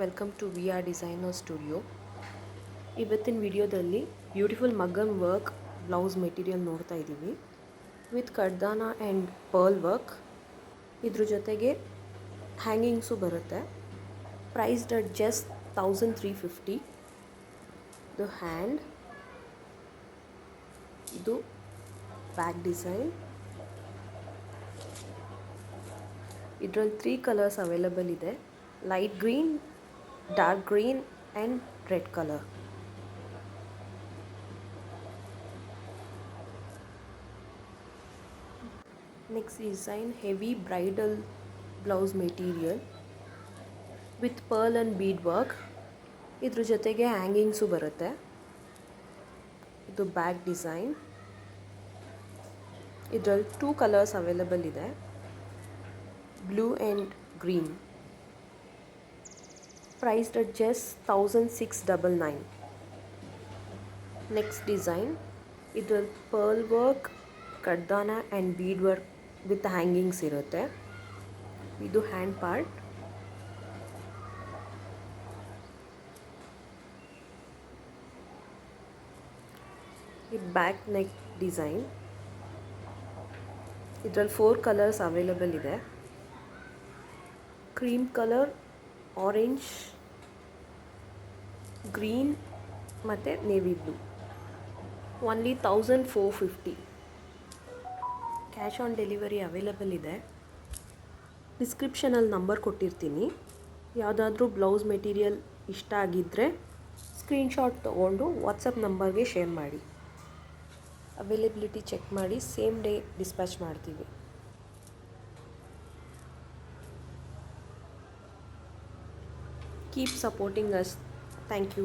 Welcome to V R designer studio. ಇವತ್ತಿನ ವಿಡಿಯೋದಲ್ಲಿ beautiful maggam work blouse material ನೋಡ್ತಾ ಇದ್ದೀವಿ ವಿತ್ ಕಡ್ದಾನ ಆ್ಯಂಡ್ ಪರ್ಲ್ ವರ್ಕ್. ಇದ್ರ ಜೊತೆಗೆ ಹ್ಯಾಂಗಿಂಗ್ಸು ಬರುತ್ತೆ. Priced at just 1350. ಇದು ಹ್ಯಾಂಡ್, ಇದು ಬ್ಯಾಕ್ ಡಿಸೈನ್. ಇದರಲ್ಲಿ 3 ಕಲರ್ಸ್ ಅವೈಲಬಲ್ ಇದೆ: light green, dark green and red color. Next design, heavy bridal blouse material with pearl and bead work. ಇದ್ರ ಜೊತೆಗೆ ಹ್ಯಾಂಗಿಂಗ್ಸು ಬರುತ್ತೆ. ಇದು ಬ್ಯಾಕ್ ಡಿಸೈನ್. ಇದರಲ್ಲಿ 2 ಕಲರ್ಸ್ ಅವೈಲಬಲ್ ಇದೆ: blue and green. Priced at just 1699. Next design, ಇದರಲ್ಲಿ pearl work, ಕಡ್ದಾನ and bead work with hangings ಇರುತ್ತೆ. ಇದು ಹ್ಯಾಂಡ್ ಪಾರ್ಟ್. ಇದು ಬ್ಯಾಕ್ ನೆಕ್ ಡಿಸೈನ್. ಇದರಲ್ಲಿ 4 ಕಲರ್ಸ್ ಅವೈಲಬಲ್ ಇದೆ: ಕ್ರೀಮ್ ಕಲರ್, ಆರೆಂಜ್, ಗ್ರೀನ್ ಮತ್ತು navy blue. Only 1450. Cash on delivery available ಇದೆ. ಡಿಸ್ಕ್ರಿಪ್ಷನಲ್ಲಿ ನಂಬರ್ ಕೊಟ್ಟಿರ್ತೀನಿ. ಯಾವುದಾದ್ರೂ ಬ್ಲೌಸ್ ಮೆಟೀರಿಯಲ್ ಇಷ್ಟ ಆಗಿದ್ದರೆ ಸ್ಕ್ರೀನ್ಶಾಟ್ ತೊಗೊಂಡು ವಾಟ್ಸಪ್ ನಂಬರ್ಗೆ ಶೇರ್ ಮಾಡಿ. ಅವೈಲಬಿಲಿಟಿ ಚೆಕ್ ಮಾಡಿ ಸೇಮ್ ಡೇ ಡಿಸ್ಪ್ಯಾಚ್ ಮಾಡ್ತೀವಿ. Keep supporting us. Thank you.